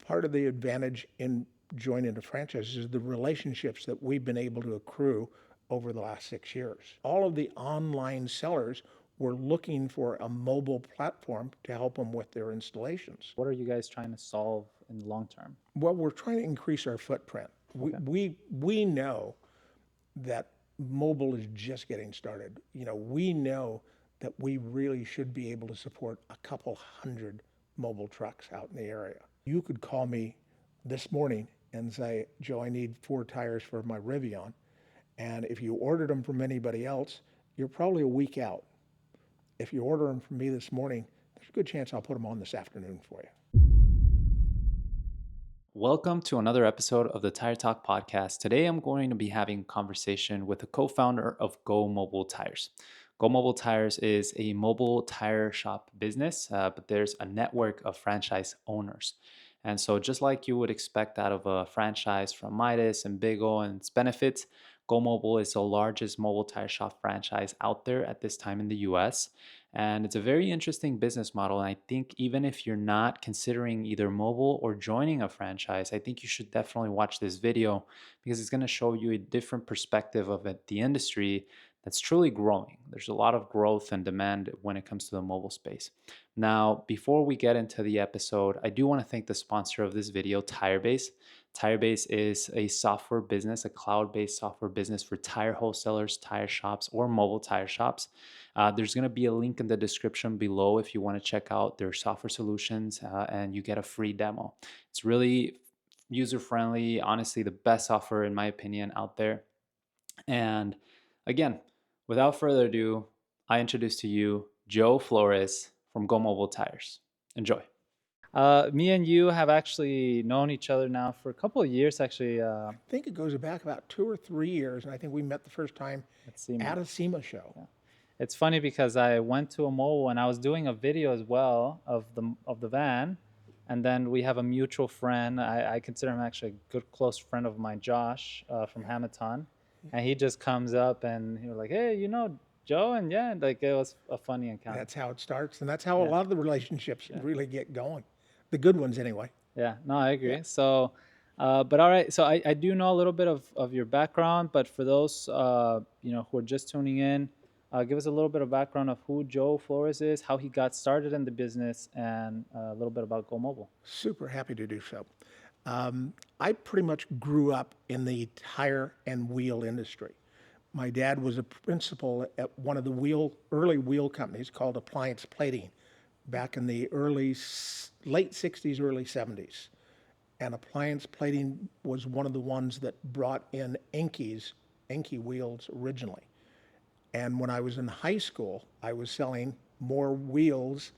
part of the advantage in joining a franchise is the relationships that we've been able to accrue over the last 6 years. All of the online sellers were looking for a mobile platform to help them with their installations. What are you guys trying to solve in the long term? Well, we're trying to increase our footprint. We know that mobile is just getting started. We know that we really should be able to support a couple hundred mobile trucks out in the area. You could call me this morning and say, Joe, I need 4 tires for my Rivian. And if you ordered them from anybody else, you're probably a week out. If you order them from me this morning, there's a good chance I'll put them on this afternoon for you. Welcome to another episode of the Tire Talk podcast. Today I'm going to be having a conversation with the co-founder of Go Mobile Tires. Go Mobile Tires is a mobile tire shop business, but there's a network of franchise owners. And so just like you would expect out of a franchise from Midas and Big O and its benefits, Go Mobile is the largest mobile tire shop franchise out there at this time in the US. And it's a very interesting business model. And I think even if you're not considering either mobile or joining a franchise, I think you should definitely watch this video because it's going to show you a different perspective of it, the industry that's truly growing. There's a lot of growth and demand when it comes to the mobile space. Now, before we get into the episode, I do want to thank the sponsor of this video, TireBase. TireBase is a software business, a cloud-based software business for tire wholesalers, tire shops, or mobile tire shops. There's going to be a link in the description below if you want to check out their software solutions and you get a free demo. It's really user-friendly, honestly, the best software in my opinion out there. And again, without further ado, I introduce to you Joe Flores from Go Mobile Tires. Enjoy. Me and you have actually known each other now for a couple of years, actually. I think it goes back about 2 or 3 years, and I think we met the first time at a SEMA show. Yeah. It's funny because I went to a mobile and I was doing a video as well of the van, and then we have a mutual friend. I consider him actually a good close friend of mine, Josh from Hamilton, and he just comes up and he was like, "Hey, you know Joe?" And yeah, like it was a funny encounter. That's how it starts, and that's how a lot of the relationships really get going. The good ones, anyway. Yeah, no, I agree. So, but all right. So I do know a little bit of your background, but for those who are just tuning in, give us a little bit of background of who Joe Flores is, how he got started in the business, and a little bit about Go Mobile. Super happy to do so. I pretty much grew up in the tire and wheel industry. My dad was a principal at one of the early wheel companies called Appliance Plating back in the late 60s, early 70s. And Appliance Plating was one of the ones that brought in Enkei wheels originally. And when I was in high school, I was selling more wheels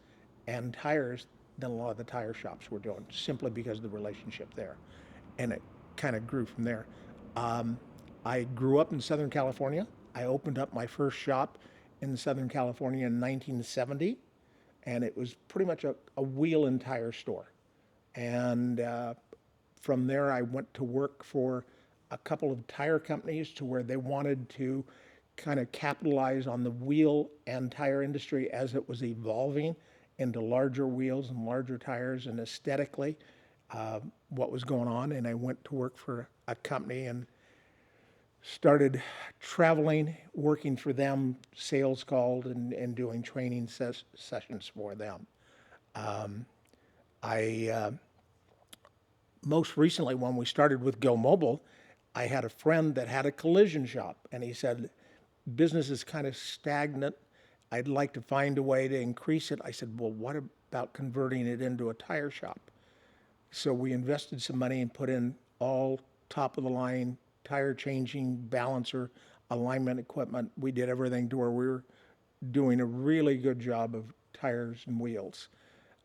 and tires than a lot of the tire shops were doing, simply because of the relationship there. And it kind of grew from there. I grew up in Southern California. I opened up my first shop in Southern California in 1970, and it was pretty much a wheel and tire store. And from there, I went to work for a couple of tire companies to where they wanted to kind of capitalize on the wheel and tire industry as it was evolving into larger wheels and larger tires, and aesthetically what was going on. And I went to work for a company and started traveling, working for them, sales calls, and doing training sessions for them. I most recently, when we started with Go Mobile, I had a friend that had a collision shop, and he said, business is kind of stagnant. I'd like to find a way to increase it. I said, well, what about converting it into a tire shop? So we invested some money and put in all top of the line tire changing, balancer, alignment equipment. We did everything to where we were doing a really good job of tires and wheels.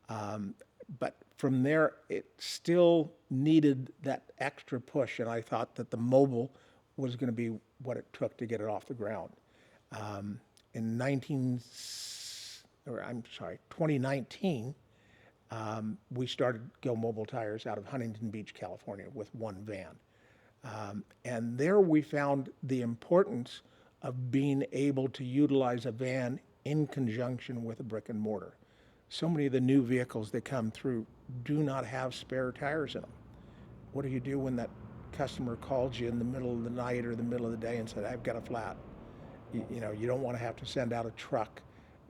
But from there, it still needed that extra push, and I thought that the mobile was going to be what it took to get it off the ground. In 2019, we started Go Mobile Tires out of Huntington Beach, California, with one van. And there we found the importance of being able to utilize a van in conjunction with a brick and mortar. so many of the new vehicles that come through do not have spare tires in them. What do you do when that customer calls you in the middle of the night or the middle of the day and said, I've got a flat? You don't want to have to send out a truck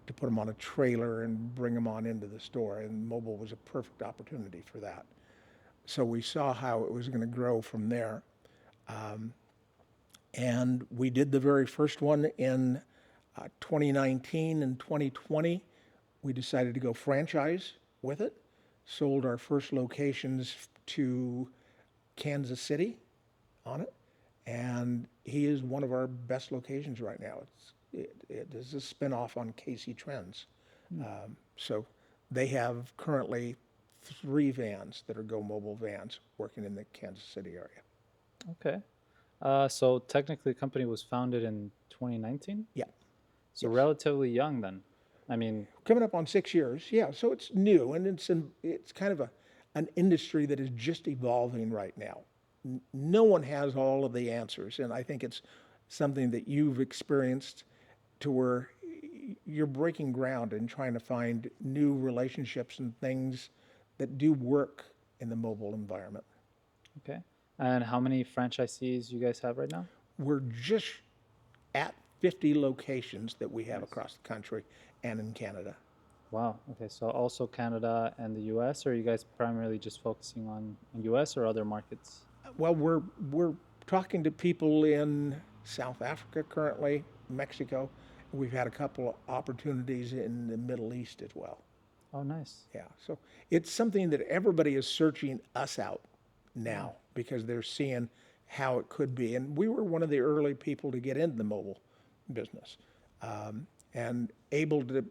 to put them on a trailer and bring them on into the store. And mobile was a perfect opportunity for that. So we saw how it was going to grow from there. And we did the very first one in 2019 and 2020. We decided to go franchise with it, sold our first locations to Kansas City on it, and he is one of our best locations right now. It is a spinoff on KC Trends. So they have currently 3 vans that are Go Mobile vans working in the Kansas City area. Okay. So technically, the company was founded in 2019. Yeah. So Yes. relatively young then. I mean, Coming up on 6 years. Yeah. So it's new, and it's kind of an industry that is just evolving right now. No one has all of the answers, and I think it's something that you've experienced to where you're breaking ground and trying to find new relationships and things that do work in the mobile environment. okay. And how many franchisees you guys have right now? We're just at 50 locations that we have Nice. across the country and in Canada. Wow. Okay. So also Canada and the US, or are you guys primarily just focusing on US or other markets? Well, we're talking to people in South Africa currently, Mexico. We've had a couple of opportunities in the Middle East as well. Oh, nice. Yeah, so it's something that everybody is searching us out Yeah. now because they're seeing how it could be. And we were one of the early people to get into the mobile business and able to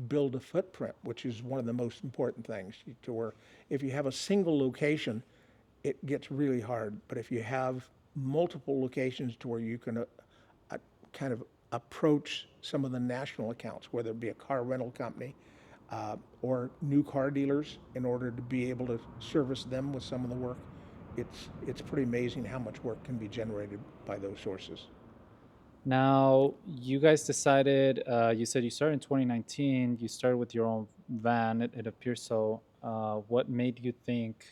build a footprint, which is one of the most important things. To where if you have a single location, it gets really hard. But if you have multiple locations to where you can kind of approach some of the national accounts, whether it be a car rental company or new car dealers, in order to be able to service them with some of the work, it's pretty amazing how much work can be generated by those sources. Now, you guys decided, you said you started in 2019, you started with your own van, it appears so. What made you think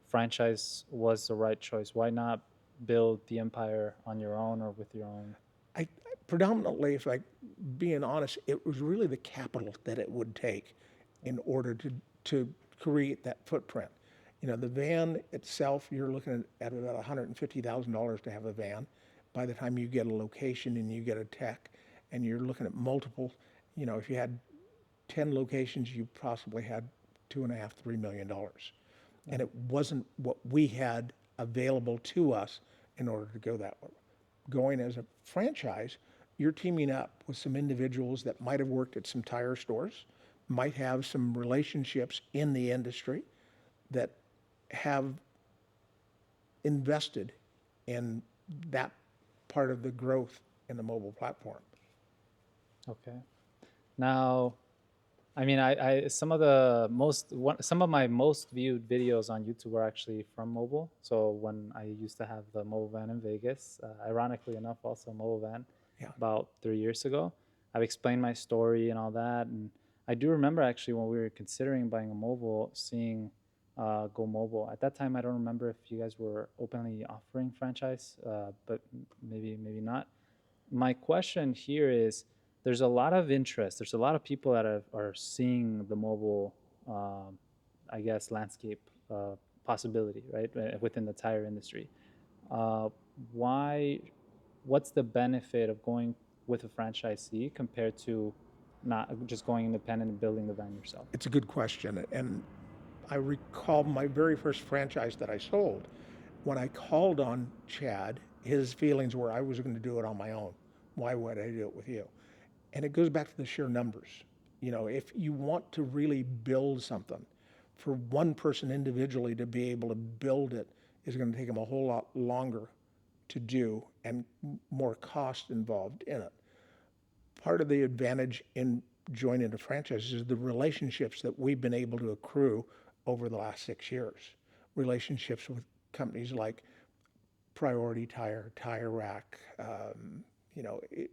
franchise was the right choice? Why not build the empire on your own or with your own? I predominantly, if I being honest, it was really the capital that it would take in order to create that footprint. The van itself, you're looking at about $150,000 to have a van. By the time you get a location and you get a tech, and you're looking at multiple, if you had 10 locations, you possibly had $2.5, $3 million, and it wasn't what we had available to us in order to go that way. Going as a franchise, you're teaming up with some individuals that might have worked at some tire stores, might have some relationships in the industry that have invested in that part of the growth in the mobile platform. Okay. Now, I mean, some of some of my most viewed videos on YouTube are actually from mobile. So when I used to have the mobile van in Vegas, ironically enough, also a mobile van, Yeah. about 3 years ago, I've explained my story and all that. And I do remember actually when we were considering buying a mobile, seeing Go Mobile. At that time, I don't remember if you guys were openly offering franchise, but maybe not. My question here is, there's a lot of interest. There's a lot of people that are seeing the mobile, I guess, landscape possibility, right, within the tire industry. Uh, why? What's the benefit of going with a franchisee compared to not just going independent and building the van yourself? It's a good question. And I recall my very first franchise that I sold. When I called on Chad, his feelings were I was going to do it on my own. Why would I do it with you? And it goes back to the sheer numbers. If you want to really build something, for one person individually to be able to build it is going to take them a whole lot longer to do and more cost involved in it. Part of the advantage in joining a franchise is the relationships that we've been able to accrue over the last 6 years. Relationships with companies like Priority Tire, Tire Rack,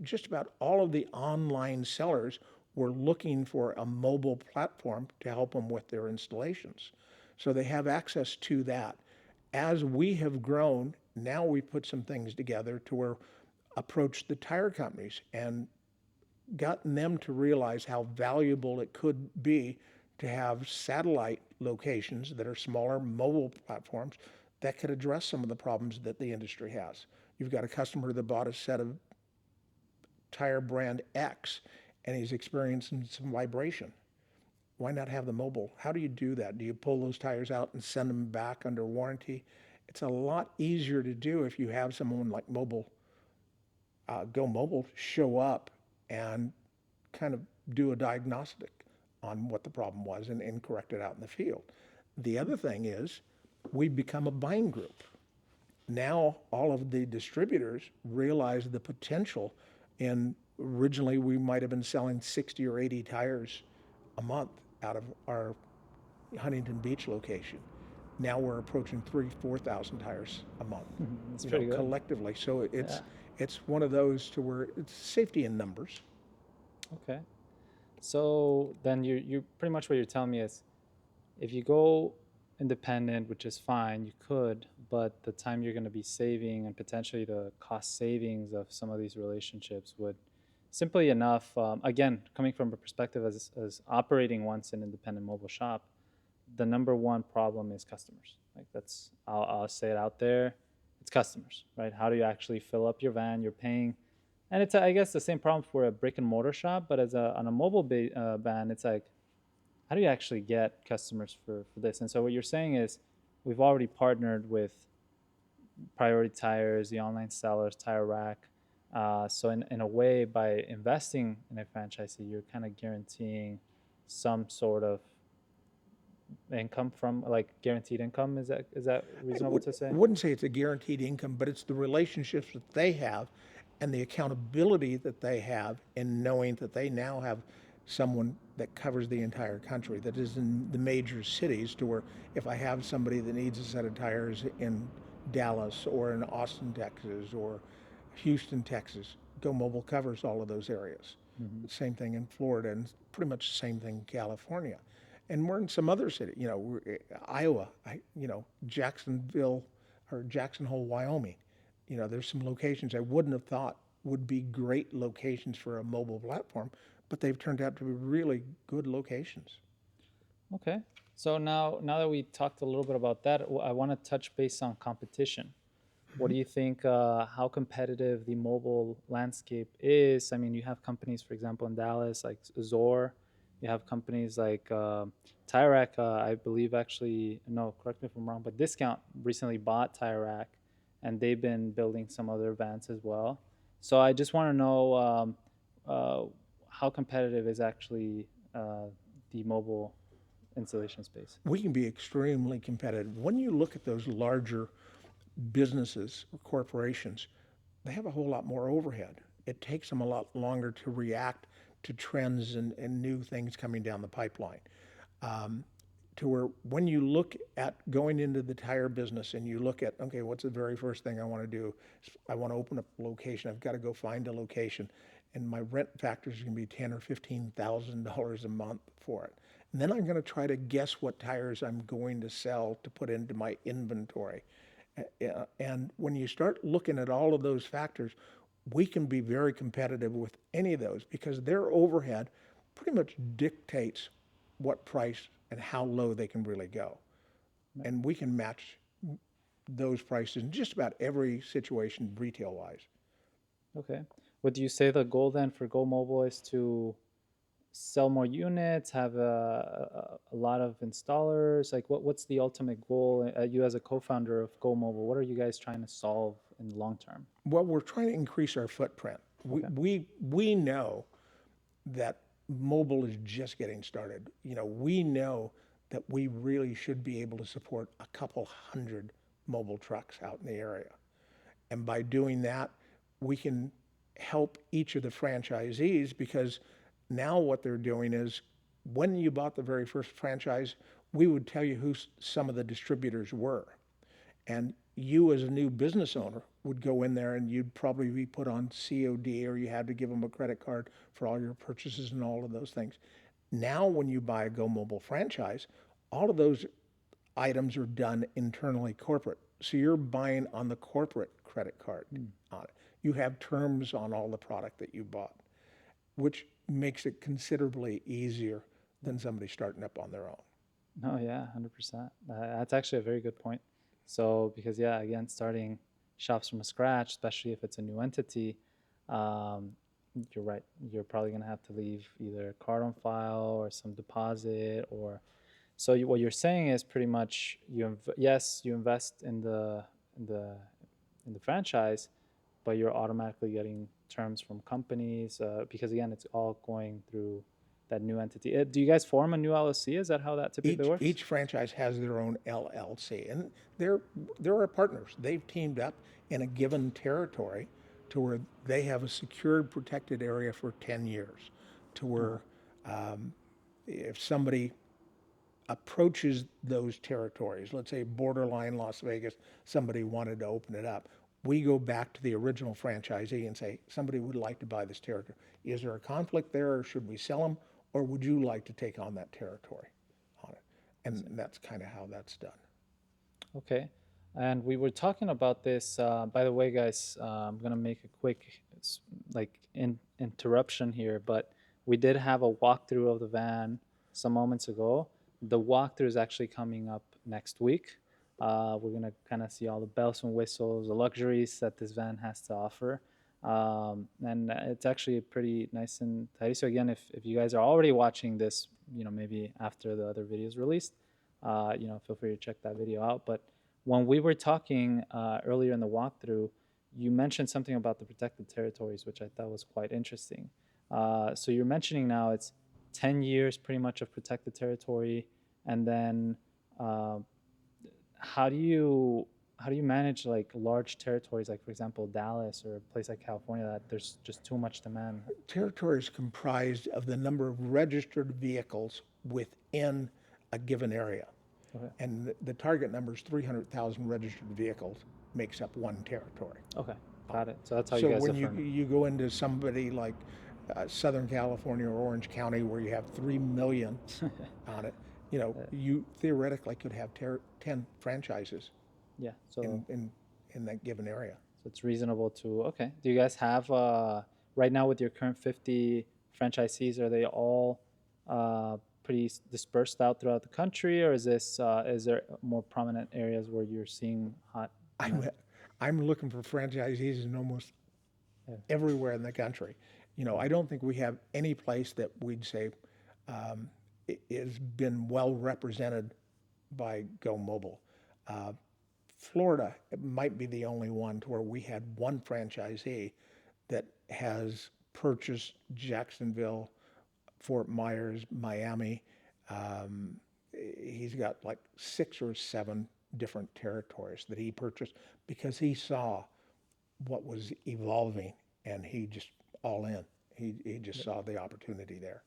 just about all of the online sellers were looking for a mobile platform to help them with their installations. So they have access to that. As we have grown, now we put some things together to where approach the tire companies and gotten them to realize how valuable it could be to have satellite locations that are smaller mobile platforms that could address some of the problems that the industry has. You've got a customer that bought a set of tire brand X and he's experiencing some vibration. Why not have the mobile? How do you do that? Do you pull those tires out and send them back under warranty? It's a lot easier to do if you have someone like Go Mobile show up and kind of do a diagnostic on what the problem was and correct it out in the field. The other thing is we've become a buying group. Now all of the distributors realize the potential in originally we might have been selling 60 or 80 tires a month out of our Huntington Beach location. Now we're approaching 4,000 tires a month. That's pretty good. Collectively. So Yeah. it's one of those to where it's safety in numbers. Okay. So then you pretty much what you're telling me is if you go independent, which is fine, you could, but the time you're going to be saving and potentially the cost savings of some of these relationships would simply enough, again, coming from a perspective as operating once an independent mobile shop, the number one problem is customers. Like that's, I'll say it out there, it's customers, right? How do you actually fill up your van? You're paying, and it's, I guess, the same problem for a brick and mortar shop, but on a mobile van, it's like, how do you actually get customers for this? And so what you're saying is we've already partnered with Priority Tires, the online sellers, Tire Rack. So in a way, by investing in a franchisee, you're kind of guaranteeing some sort of income from, like, guaranteed income. Is that reasonable to say? I wouldn't say it's a guaranteed income, but it's the relationships that they have and the accountability that they have in knowing that they now have someone that covers the entire country, that is in the major cities, to where if I have somebody that needs a set of tires in Dallas or in Austin, Texas, or Houston, Texas, Go Mobile covers all of those areas. Mm-hmm. Same thing in Florida, and pretty much the same thing in California. And we're in some other cities, Iowa, Jacksonville or Jackson Hole, Wyoming. There's some locations I wouldn't have thought would be great locations for a mobile platform, but they've turned out to be really good locations. Okay. So now that we talked a little bit about that, I want to touch base on competition. What do you think, how competitive the mobile landscape is? I mean, you have companies, for example, in Dallas, like Zor. You have companies like Tire Rack, I believe actually, no, correct me if I'm wrong, but Discount recently bought Tire Rack, and they've been building some other vans as well. So I just want to know how competitive is actually the mobile installation space. We can be extremely competitive. When you look at those larger businesses or corporations, they have a whole lot more overhead. It takes them a lot longer to react to trends and new things coming down the pipeline. To where when you look at going into the tire business and you look at, okay, what's the very first thing I want to do? I want to open up a location. I've got to go find a location, and my rent factor is going to be $10,000 or $15,000 a month for it. And then I'm going to try to guess what tires I'm going to sell to put into my inventory. And when you start looking at all of those factors, we can be very competitive with any of those because their overhead pretty much dictates what price and how low they can really go. And we can match those prices in just about every situation retail-wise. Okay. Would you say the goal then for Go Mobile is to sell more units, have a lot of installers? Like what's the ultimate goal? You as a co-founder of Go Mobile, what are you guys trying to solve in the long term? Well, we're trying to increase our footprint. Okay. We know that mobile is just getting started. We know that we really should be able to support a couple hundred mobile trucks out in the area. And by doing that, we can help each of the franchisees, because now what they're doing is when you bought the very first franchise, we would tell you who some of the distributors were. And you as a new business owner would go in there and you'd probably be put on COD, or you had to give them a credit card for all your purchases and all of those things. Now, when you buy a Go Mobile franchise, all of those items are done internally corporate. So you're buying on the corporate credit card on it. You have terms on all the product that you bought, which makes it considerably easier than somebody starting up on their own. No, yeah, 100%. That's actually a very good point. So, because yeah, again, starting shops from scratch, especially if it's a new entity, um, you're right. You're probably gonna have to leave either a card on file or some deposit, or so what you're saying is pretty much yes, you invest in the in the franchise, but you're automatically getting terms from companies because again, it's all going through that new entity. Do you guys form a new LLC? Is that how that typically works? Each franchise has their own LLC, and they're our partners. They've teamed up in a given territory to where they have a secured, protected area for 10 years, to where if somebody approaches those territories, let's say borderline Las Vegas, somebody wanted to open it up, we go back to the original franchisee and say, somebody would like to buy this territory. Is there a conflict there, or should we sell them, or would you like to take on that territory on it? And that's kind of how that's done. Okay. And we were talking about this. By the way, guys, I'm gonna make a quick interruption here, but we did have a walkthrough of the van some moments ago. The walkthrough is actually coming up next week. We're gonna kind of see all the bells and whistles, the luxuries that this van has to offer, and it's actually pretty nice and tidy. So again, if you guys are already watching this, maybe after the other videos released, feel free to check that video out. But when we were talking earlier in the walkthrough, you mentioned something about the protected territories, which I thought was quite interesting. So you're mentioning now it's 10 years pretty much of protected territory, and then how do you manage like large territories, like for example Dallas or a place like California that there's just too much demand? Territory is comprised of the number of registered vehicles within a given area. Okay. And the target number is 300,000 registered vehicles makes up one territory. Okay, got it. So that's how So you guys when differ. you go into somebody like Southern California or Orange County, where you have 3 million on it, you theoretically could have 10 franchises Yeah. So in that given area. so it's reasonable to. Okay. Do you guys have right now with your current 50 franchisees? Are they all pretty dispersed out throughout the country, or is there more prominent areas where you're seeing hot demand? I'm looking for franchisees in almost Yeah. everywhere in the country. I don't think we have any place that we'd say has been well represented by Go Mobile. Florida might be the only one to where we had one franchisee that has purchased Jacksonville, Fort Myers, Miami. He's got like 6 or 7 different territories that he purchased because he saw what was evolving, and he just all in. He just saw the opportunity there.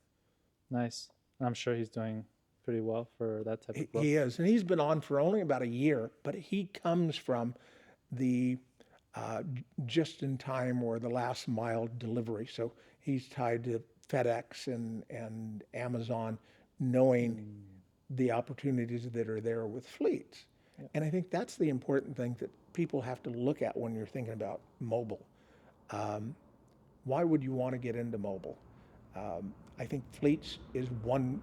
Nice. And I'm sure he's doing pretty well for that type of growth. He is, and he's been on for only about a year, but he comes from the just in time or the last mile delivery. So he's tied to FedEx and Amazon, knowing the opportunities that are there with fleets. Yep. And I think that's the important thing that people have to look at when you're thinking about mobile. Why would you want to get into mobile? I think fleets is one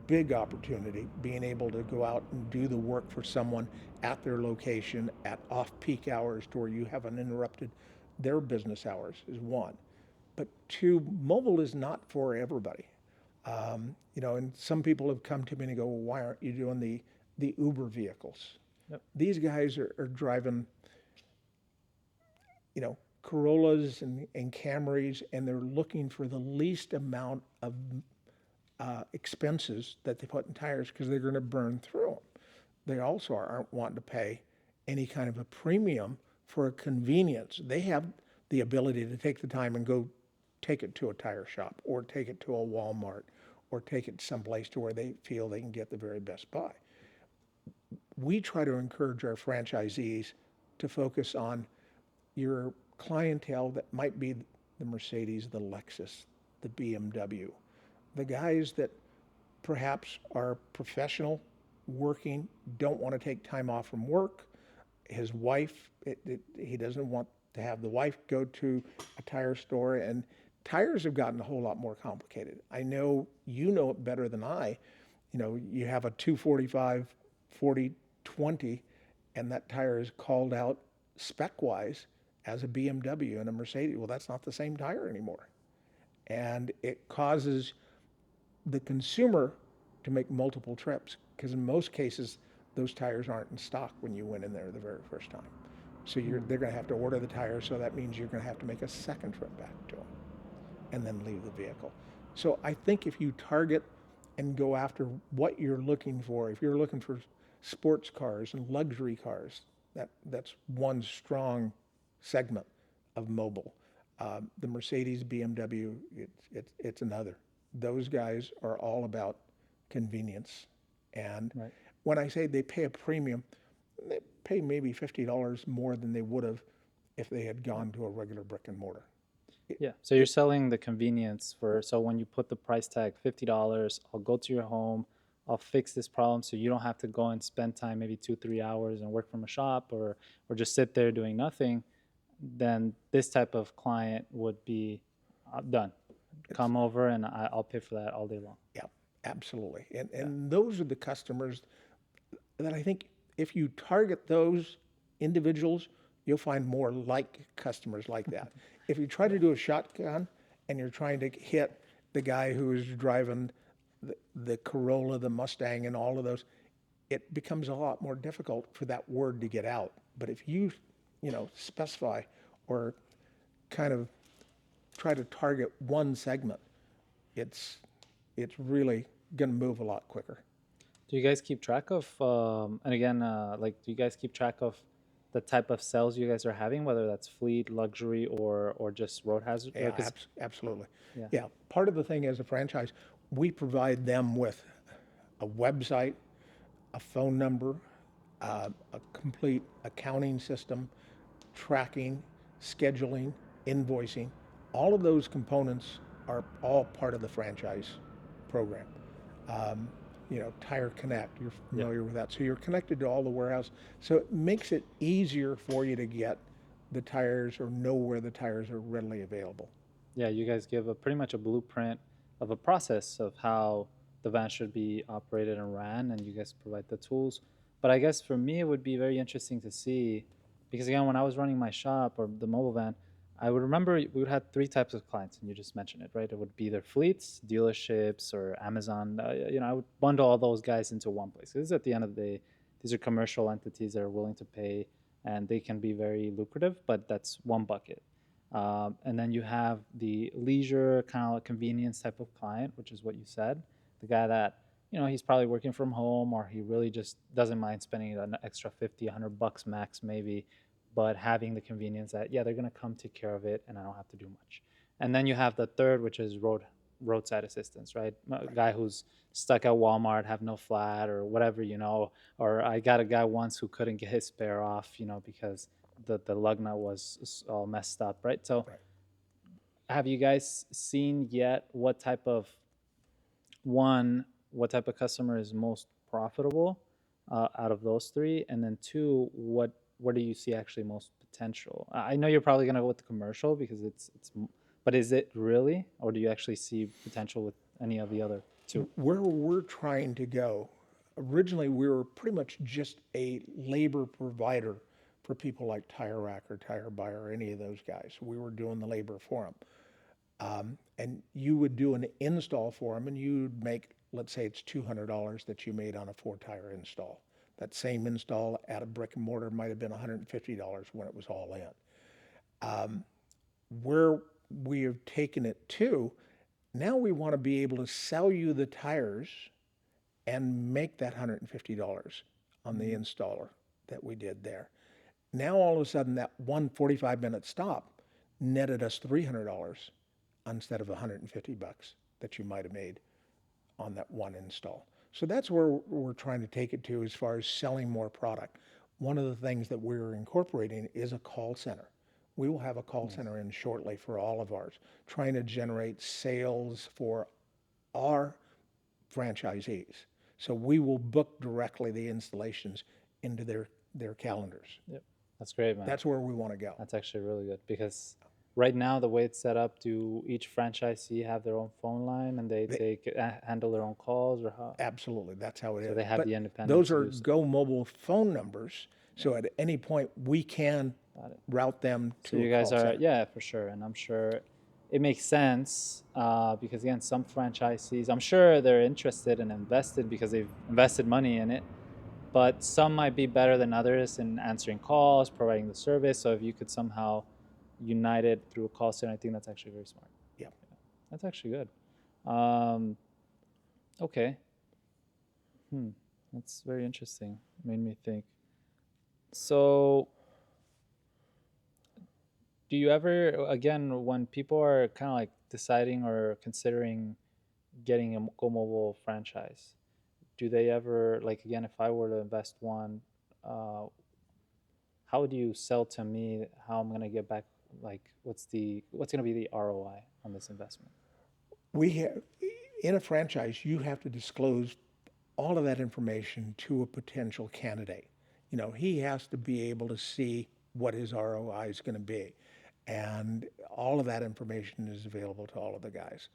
big opportunity, being able to go out and do the work for someone at their location at off-peak hours to where you haven't interrupted their business hours is one. But two, mobile is not for everybody. And some people have come to me and go, well, why aren't you doing the Uber vehicles? Yep. These guys are driving, Corollas and Camrys, and they're looking for the least amount of expenses that they put in tires because they're going to burn through them. They also aren't wanting to pay any kind of a premium for a convenience. They have the ability to take the time and go take it to a tire shop or take it to a Walmart or take it someplace to where they feel they can get the very best buy. we try to encourage our franchisees to focus on your clientele that might be the Mercedes, the Lexus, the BMW, the guys that perhaps are professional, working, don't want to take time off from work. His wife, he doesn't want to have the wife go to a tire store, and tires have gotten a whole lot more complicated. I know you know it better than I. You know, you have a 245 40/20, and that tire is called out spec wise as a BMW and a Mercedes. Well, that's not the same tire anymore. And it causes the consumer to make multiple trips because in most cases, those tires aren't in stock when you went in there the very first time. So they're going to have to order the tires. So that means you're going to have to make a second trip back to them and then leave the vehicle. So I think if you target and go after what you're looking for, if you're looking for sports cars and luxury cars, that's one strong segment of mobile. The Mercedes, BMW, it's another. Those guys are all about convenience. And Right. when I say they pay a premium, they pay maybe $50 more than they would have if they had gone to a regular brick and mortar. Yeah. So you're selling the convenience so when you put the price tag $50, I'll go to your home, I'll fix this problem so you don't have to go and spend time, maybe 2-3 hours and work from a shop or just sit there doing nothing. Then this type of client would be done. Come over and I'll pay for that all day long. Yeah, absolutely. And those are the customers that I think if you target those individuals, you'll find more like customers like that. If you try to do a shotgun and you're trying to hit the guy who is driving the Corolla, the Mustang, and all of those, it becomes a lot more difficult for that word to get out. But if you specify or kind of try to target one segment, it's really going to move a lot quicker. Do you guys keep track of, and again, do you guys keep track of the type of sales you guys are having, whether that's fleet, luxury, or just road hazard? Yeah, absolutely. Yeah. Yeah, part of the thing as a franchise, we provide them with a website, a phone number, a complete accounting system, tracking, scheduling, invoicing. All of those components are all part of the franchise program. Um, Tire Connect, you're Yeah. familiar with that. So you're connected to all the warehouse. So it makes it easier for you to get the tires or know where the tires are readily available. Yeah, you guys give pretty much a blueprint of a process of how the van should be operated and ran, and you guys provide the tools. But I guess for me, it would be very interesting to see, because again, when I was running my shop or the mobile van, I would remember we would have three types of clients, and you just mentioned it, right? It would be either fleets, dealerships, or Amazon. I would bundle all those guys into one place. Because at the end of the day, these are commercial entities that are willing to pay, and they can be very lucrative, but that's one bucket. And then you have the leisure kind of convenience type of client, which is what you said. The guy that, he's probably working from home or he really just doesn't mind spending an extra 50, $100 max maybe, but having the convenience that, yeah, they're going to come take care of it and I don't have to do much. And then you have the third, which is roadside assistance, right? A guy who's stuck at Walmart, have no flat or whatever, or I got a guy once who couldn't get his spare off, because the lug nut was all messed up, right? So Right. have you guys seen yet what type of customer is most profitable out of those three? And then two, where do you see actually most potential? I know you're probably going to go with the commercial because but is it really, or do you actually see potential with any of the other two? Where we're trying to go, originally we were pretty much just a labor provider for people like Tire Rack or Tire Buyer or any of those guys. We were doing the labor for them. And you would do an install for them and you'd make, let's say it's $200 that you made on a 4-tire install. That same install at a brick and mortar might have been $150 when it was all in. Where we have taken it to, now we want to be able to sell you the tires and make that $150 on the installer that we did there. Now all of a sudden that 45-minute stop netted us $300 instead of $150 that you might have made on that one install. So that's where we're trying to take it to as far as selling more product. One of the things that we're incorporating is a call center. We will have a call Nice. center in shortly for all of ours, trying to generate sales for our franchisees. So we will book directly the installations into their calendars. Yep. That's great, man. That's where we want to go. That's actually really good because right now the way it's set up, do each franchisee have their own phone line and they handle their own calls, or how? Absolutely, that's how it So is. they have But the independence those to are do so. Go Mobile phone numbers. So at any point we can Got it. route them So to you a guys call are, center. yeah, for sure. And I'm sure it makes sense because, again, some franchisees, I'm sure they're interested and invested because they've invested money in it. But some might be better than others in answering calls, providing the service. So if you could somehow unite it through a call center, I think that's actually very smart. Yeah. That's actually good. Okay. That's very interesting. Made me think. So do you ever, again, when people are kind of like deciding or considering getting a Go Mobile franchise, do they ever, like, again, if I were to invest one, uh, how would you sell to me how I'm gonna get back? Like, what's gonna be the ROI on this investment? We have, in a franchise, you have to disclose all of that information to a potential candidate. You know, he has to be able to see what his ROI is going to be. And all of that information is available to all of the guys.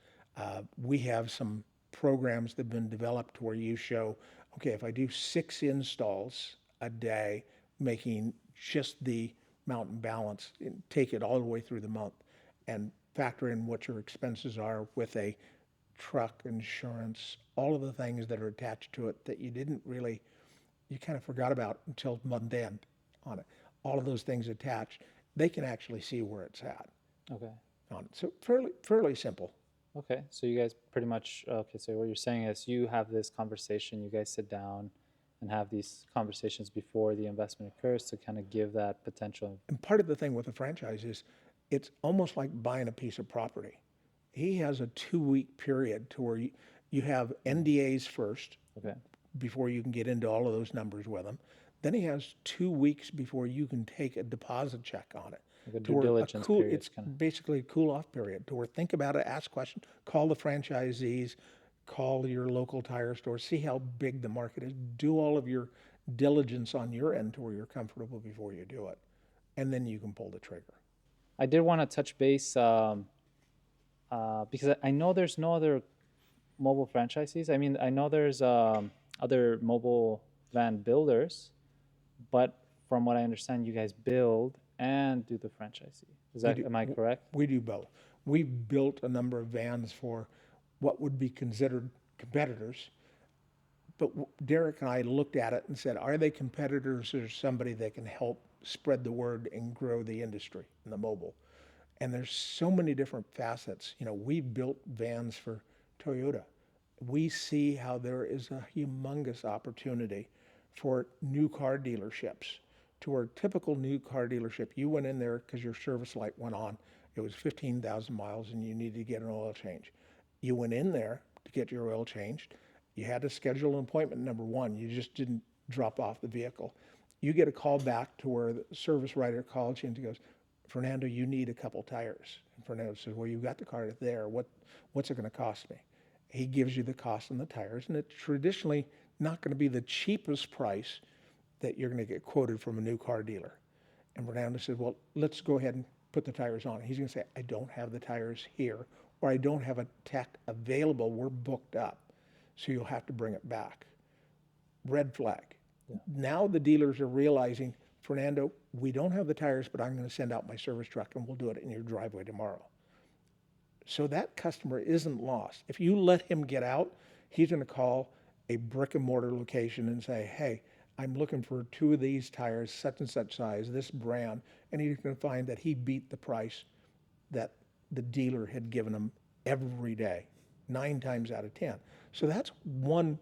We have some programs that have been developed where you show, okay, if I do 6 installs a day, making just the mountain balance, and take it all the way through the month, and factor in what your expenses are with a truck insurance, all of the things that are attached to it that you didn't really, you kind of forgot about until month end on it. All of those things attached, they can actually see where it's at Okay. on it. So fairly simple. Okay. So you guys pretty much, okay. So what you're saying is you have this conversation, you guys sit down and have these conversations before the investment occurs to kind of give that potential. And part of the thing with a franchise is it's almost like buying a piece of property. He has a 2-week period to where you have NDAs first Okay. before you can get into all of those numbers with him. Then he has 2 weeks before you can take a deposit check on it. Like a To due where diligence period. it's Kind of. basically a cool off period to where think about it, ask questions, call the franchisees, call your local tire store, see how big the market is, do all of your diligence on your end to where you're comfortable before you do it. And then you can pull the trigger. I did want to touch base because I know there's no other mobile franchisees. I mean, I know there's other mobile van builders, but from what I understand, you guys build and do the franchisee. Am I correct? We do both. We've built a number of vans for what would be considered competitors. But Derek and I looked at it and said, are they competitors or somebody that can help spread the word and grow the industry in the mobile? And there's so many different facets. You know, we've built vans for Toyota. We see how there is a humongous opportunity for new car dealerships. To our typical new car dealership, you went in there because your service light went on. It was 15,000 miles and you needed to get an oil change. You went in there to get your oil changed. You had to schedule an appointment, number one. You just didn't drop off the vehicle. You get a call back to where the service writer calls you and he goes, Fernando, you need a couple tires. And Fernando says, well, you've got the car there. What's it going to cost me? He gives you the cost on the tires, and it's traditionally not going to be the cheapest price that you're going to get quoted from a new car dealer. And Fernando said, well, let's go ahead and put the tires on. He's going to say, I don't have the tires here, or I don't have a tech available. We're booked up. So you'll have to bring it back. Red flag. Yeah. Now the dealers are realizing, Fernando, we don't have the tires, but I'm going to send out my service truck and we'll do it in your driveway tomorrow. So that customer isn't lost. If you let him get out, he's going to call a brick and mortar location and say, hey, I'm looking for 2 of these tires, such and such size, this brand. And he's going to find that he beat the price that the dealer had given him every day, 9 times out of 10. So that's one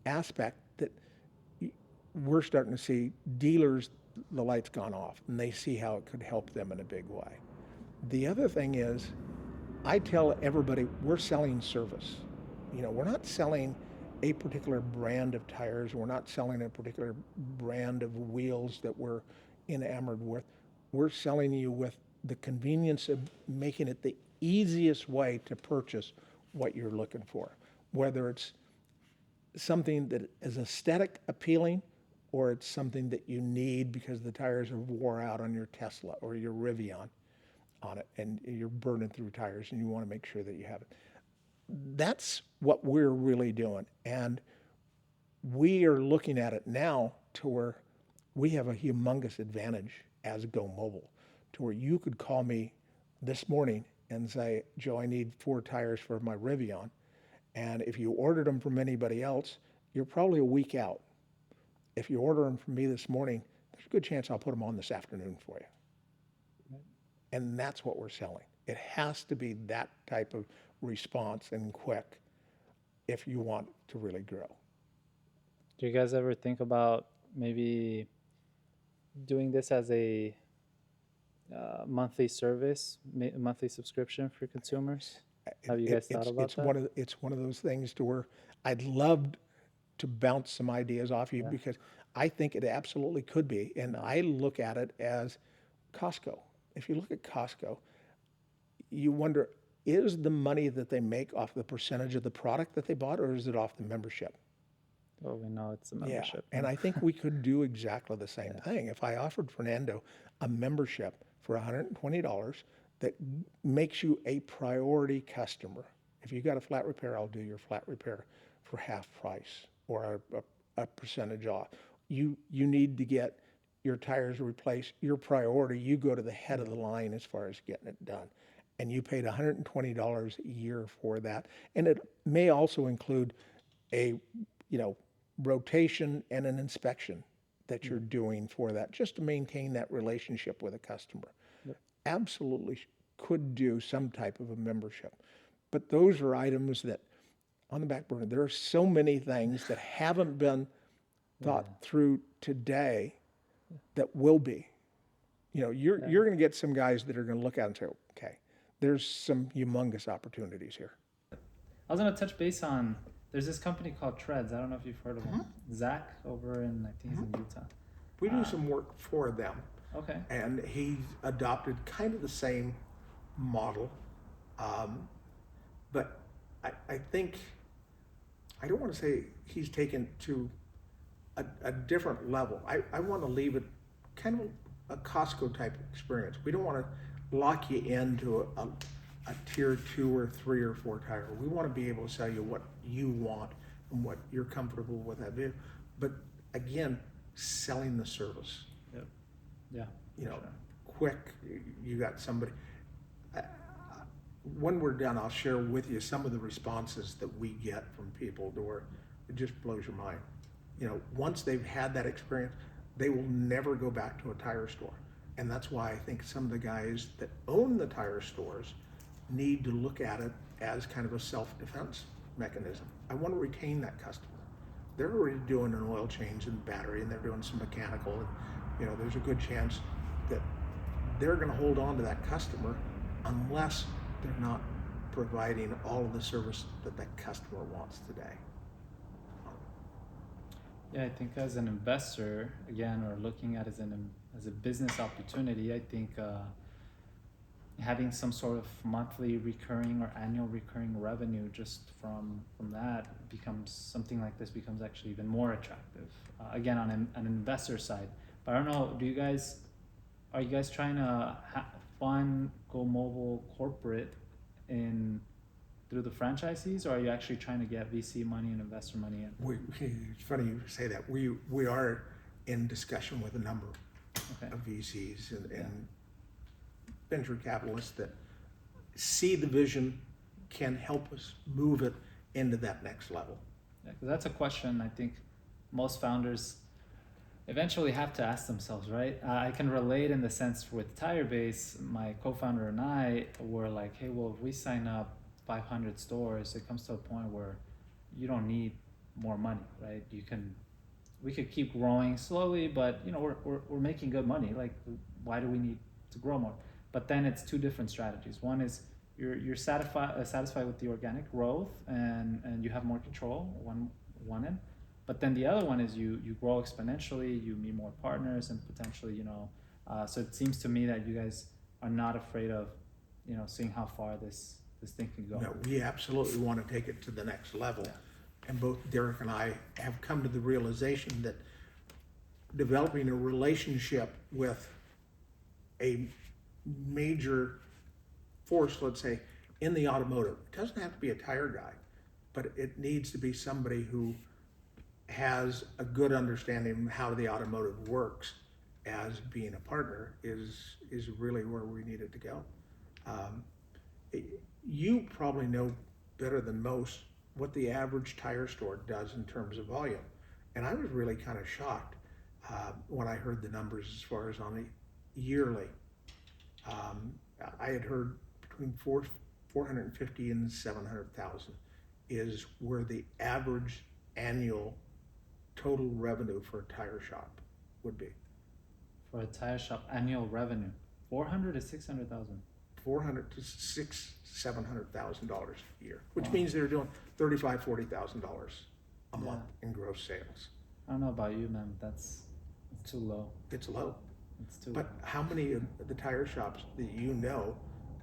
aspect that we're starting to see dealers, the light's gone off, and they see how it could help them in a big way. The other thing is, I tell everybody we're selling service. You know, we're not selling a particular brand of tires. We're not selling a particular brand of wheels that we're enamored with. We're selling you with the convenience of making it the easiest way to purchase what you're looking for, whether it's something that is aesthetic appealing or it's something that you need because the tires are wore out on your Tesla or your Rivian on it and you're burning through tires and you want to make sure that you have it. That's what we're really doing. And we are looking at it now to where we have a humongous advantage as Go Mobile, to where you could call me this morning and say, Joe, I need 4 tires for my Rivian. And if you ordered them from anybody else, you're probably a week out. If you order them from me this morning, there's a good chance I'll put them on this afternoon for you. And that's what we're selling. It has to be that type of response and quick if you want to really grow. Do you guys ever think about maybe doing this as a monthly service, monthly subscription for consumers? Have you guys thought about that? It's one of those things to where I'd love to bounce some ideas off you because I think it absolutely could be. And I look at it as Costco. If you look at Costco, you wonder, is the money that they make off the percentage of the product that they bought, or is it off the membership? Well, we know it's a membership. Yeah, and I think we could do exactly the same thing. If I offered Fernando a membership for $120 that makes you a priority customer. If you got a flat repair, I'll do your flat repair for half price or a percentage off. You need to get your tires replaced, your priority, you go to the head of the line as far as getting it done. And you paid $120 a year for that. And it may also include a, rotation and an inspection that you're doing for that, just to maintain that relationship with a customer. Yep. Absolutely could do some type of a membership. But those are items that on the back burner, there are so many things that haven't been thought through today that will be. You're going to get some guys that are going to look at it and say, okay, there's some humongous opportunities here. I was going to touch base on, there's this company called Treads. I don't know if you've heard of them. Zach over in, I think he's in Utah. We do some work for them. Okay. And he's adopted kind of the same model. But I think, I don't want to say he's taken to a different level. I want to leave it kind of a Costco type experience. We don't want to lock you into a tier 2 or 3 or 4 tire. We want to be able to sell you what you want and what you're comfortable with that vehicle. But again, selling the service. Yep. Yeah. Sure. Quick, you got somebody. When we're done, I'll share with you some of the responses that we get from people to where it just blows your mind. Once they've had that experience, they will never go back to a tire store. And that's why I think some of the guys that own the tire stores need to look at it as kind of a self-defense mechanism. I want to retain that customer. They're already doing an oil change and battery, and they're doing some mechanical, and there's a good chance that they're going to hold on to that customer unless they're not providing all of the service that that customer wants today. Yeah, I think as an investor, again, or looking at it as a business opportunity, I think having some sort of monthly recurring or annual recurring revenue just from that becomes something like this becomes actually even more attractive. Again, on an investor side. But I don't know, are you guys trying to fund Go Mobile corporate through the franchisees, or are you actually trying to get VC money and investor money in? It's funny you say that. We are in discussion with a number of VCs and venture capitalists that see the vision, can help us move it into that next level. Yeah, 'cause that's a question I think most founders eventually have to ask themselves, right? I can relate in the sense with TireBase, my co-founder and I were like, hey, well, if we sign up 500 stores, it comes to a point where you don't need more money, right? We could keep growing slowly, but we're making good money. Like, why do we need to grow more? But then it's two different strategies. One is you're satisfied with the organic growth and you have more control. one end. But then the other one is you grow exponentially, you meet more partners, and potentially, so it seems to me that you guys are not afraid of, seeing how far this thing can go. No, we absolutely want to take it to the next level. Yeah. And both Derek and I have come to the realization that developing a relationship with a major force, let's say, in the automotive, it doesn't have to be a tire guy, but it needs to be somebody who has a good understanding of how the automotive works as being a partner is really where we need it to go. You probably know better than most what the average tire store does in terms of volume. And I was really kind of shocked when I heard the numbers as far as on a yearly. I had heard between 450 and 700,000 is where the average annual total revenue for a tire shop would be. For a tire shop, annual revenue, 400 to 600,000. 400 to $700,000 a year, which means they're doing $40,000 a month in gross sales. I don't know about you, man. That's too low. It's low. It's too But low. how many of the tire shops that you know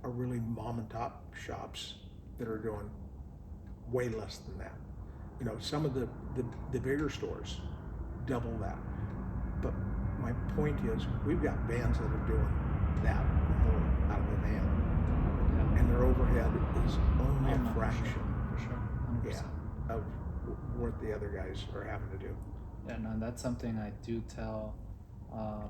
are really mom and pop shops that are doing way less than that? Some of the bigger stores double that. But my point is, we've got vans that are doing that more out of a van. Yeah. And their overhead is only Oh, no, a fraction For sure. 100%. of what the other guys are having to do. Yeah, no, that's something I do tell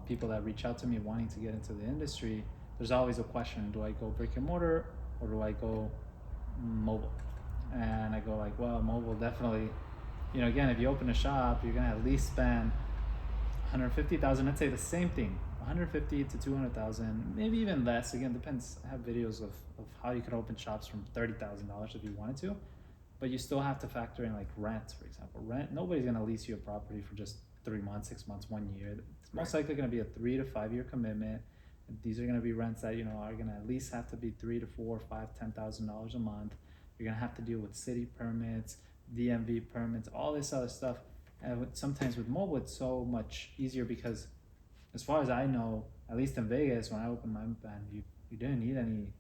people that reach out to me wanting to get into the industry. There's always a question: do I go brick and mortar or do I go mobile? And I go like, well, mobile definitely. Again, if you open a shop, you're gonna at least spend 150,000. Let's say the same thing, 150 to 200,000, maybe even less. Again, depends. I have videos of how you could open shops from $30,000 if you wanted to. But you still have to factor in like rent, for example. Rent, nobody's gonna lease you a property for just 3 months, 6 months, 1 year. It's most likely gonna be a 3 to 5 year commitment. These are gonna be rents that are gonna at least have to be $3 to $4, $5, $10,000 a month. You're gonna have to deal with city permits, DMV permits, all this other stuff. And sometimes with mobile, it's so much easier because, as far as I know, at least in Vegas, when I opened my van, you didn't need any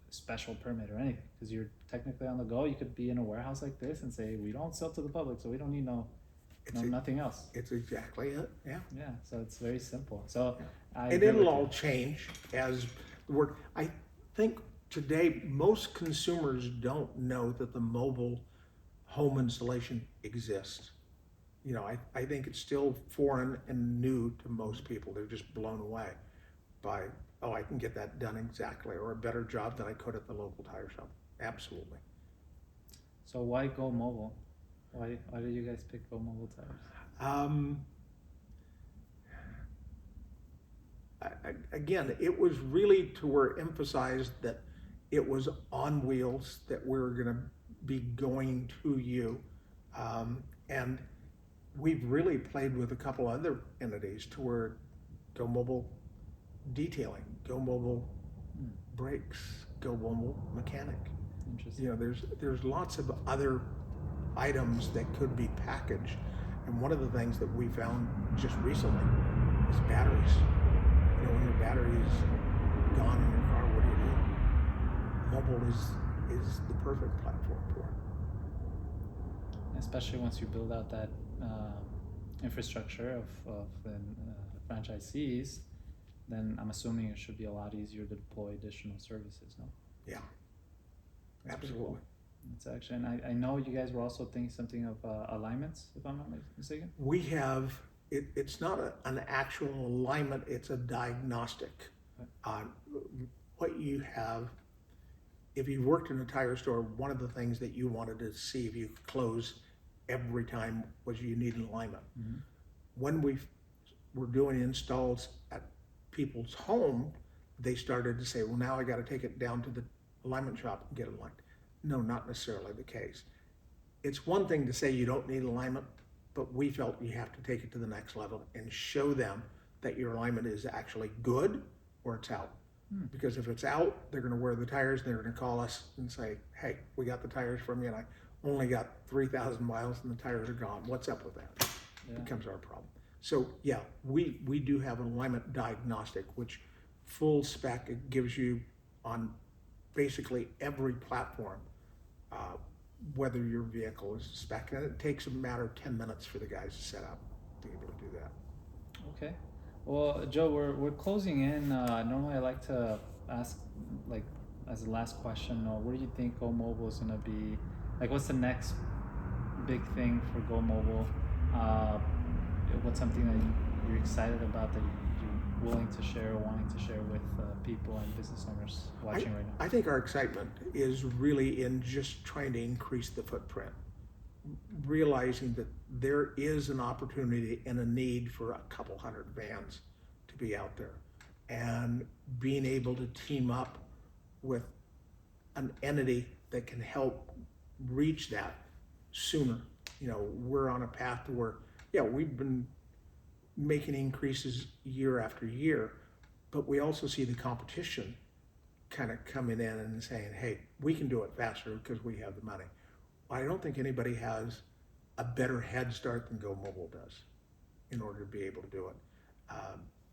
special permit or anything because you're technically on the go. You could be in a warehouse like this and say, we don't sell to the public, so we don't need nothing else. It's exactly it. Yeah. Yeah, so it's very simple. So And it'll all change as the work. I think today most consumers don't know that the mobile home installation exists. I think it's still foreign and new to most people. They're just blown away by, I can get that done exactly, or a better job than I could at the local tire shop. Absolutely. So why go mobile? Why did you guys pick Go Mobile Tires? Again, it was really to where emphasized that it was on wheels, that we were going to be going to you. And we've really played with a couple other entities to where Go Mobile Detailing, Go Mobile Brakes, Go Mobile Mechanic. Interesting. There's lots of other items that could be packaged. And one of the things that we found just recently is batteries. When your battery is gone in your car, what do you do? Mobile is the perfect platform for it. Especially once you build out that infrastructure of franchisees, then I'm assuming it should be a lot easier to deploy additional services, no? Yeah, That's absolutely. Cool. It's actually, and I know you guys were also thinking something of alignments, if I'm not mistaken. We have, it's not an actual alignment, it's a diagnostic. What you have, if you've worked in a tire store, one of the things that you wanted to see if you could close every time was you need an alignment. Mm-hmm. When we were doing installs at people's home, they started to say, well, now I got to take it down to the alignment shop and get it aligned. No, not necessarily the case. It's one thing to say you don't need alignment, but we felt you have to take it to the next level and show them that your alignment is actually good or it's out. Because if it's out, they're going to wear the tires, they're going to call us and say, hey, we got the tires from you, and only got 3,000 miles and the tires are gone. What's up with that? Yeah. Becomes our problem. So yeah, we do have an alignment diagnostic, which full spec, it gives you on basically every platform, whether your vehicle is spec, and it takes a matter of 10 minutes for the guys to set up to be able to do that. Okay. Well, Joe, we're closing in. Normally, I like to ask, like, as the last question, where do you think Go Mobile is gonna be? Like, what's the next big thing for Go Mobile? What's something that you're excited about that you're willing to share or wanting to share with people and business owners watching right now? I think our excitement is really in just trying to increase the footprint, realizing that there is an opportunity and a need for a couple hundred vans to be out there, and being able to team up with an entity that can help reach that sooner. You know, we're on a path to where, yeah, we've been making increases year after year, but we also see the competition kind of coming in and saying, hey, we can do it faster because we have the money. I don't think anybody has a better head start than Go Mobile does in order to be able to do it.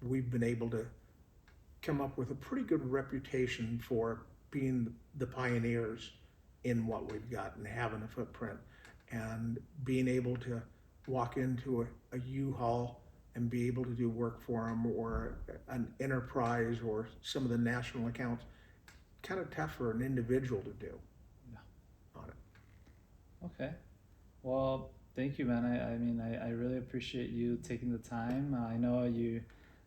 We've been able to come up with a pretty good reputation for being the pioneers in what we've got and having a footprint, and being able to walk into a U-Haul and be able to do work for them, or an enterprise or some of the national accounts. Kind of tough for an individual to do. Yeah. On it. Okay. Well, thank you, man. I really appreciate you taking the time. I know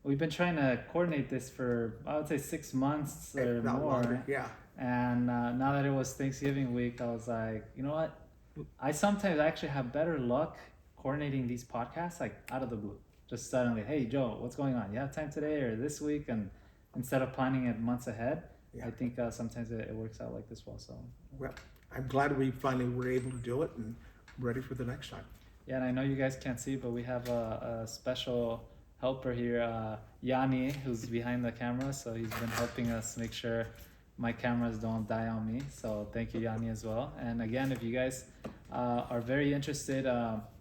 we've been trying to coordinate this for, I would say, 6 months or Not more. longer, yeah. And now that it was Thanksgiving week, I was like, you know what? I sometimes actually have better luck coordinating these podcasts like out of the blue. Just suddenly, hey, Joe, what's going on? You have time today or this week? And instead of planning it months ahead, Yeah. I think sometimes it works out like this well. So, Well, I'm glad we finally were able to do it and ready for the next time. yeah, and I know you guys can't see, but we have a special helper here, Yanni, who's behind the camera. So he's been helping us make sure my cameras don't die on me. So thank you, Yanni, as well. And again, if you guys are very interested,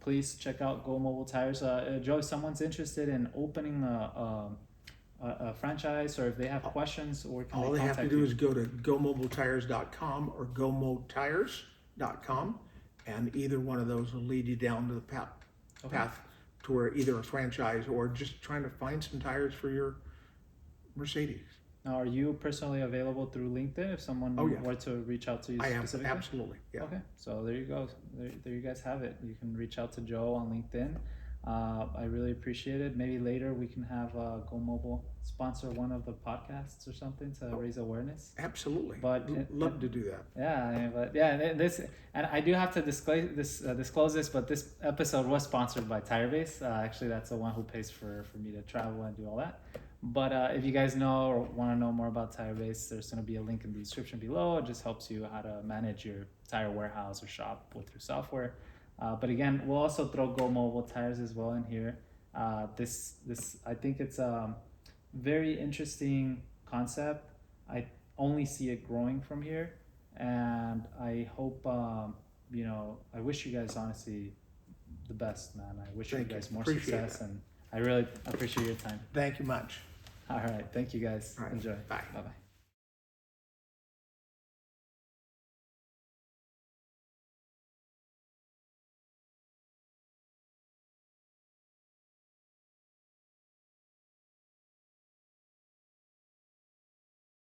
please check out Go Mobile Tires. Joe, if someone's interested in opening a franchise, or if they have questions, or can All they they have to contact do you? is go to gomobiletires.com or gomotires.com, and either one of those will lead you down to the path to where either a franchise or just trying to find some tires for your Mercedes. Now, are you personally available through LinkedIn if someone were to reach out to you I am, specifically? absolutely, yeah. Okay, so there you go. There you guys have it. You can reach out to Joe on LinkedIn. I really appreciate it. Maybe later we can have Go Mobile sponsor one of the podcasts or something to raise awareness. Absolutely, But love to do that. Yeah, and I do have to disclose this, but this episode was sponsored by Tirebase. Actually, that's the one who pays for me to travel and do all that. But if you guys know or want to know more about Tirebase, there's going to be a link in the description below. It just helps you how to manage your tire warehouse or shop with your software. But again, we'll also throw Go Mobile Tires as well in here. This I think it's a very interesting concept. I only see it growing from here, and I hope I wish you guys honestly the best, man. I wish you guys more success, and I really appreciate your time. Thank you much. All right, thank you guys. All right. Enjoy. Bye. Bye.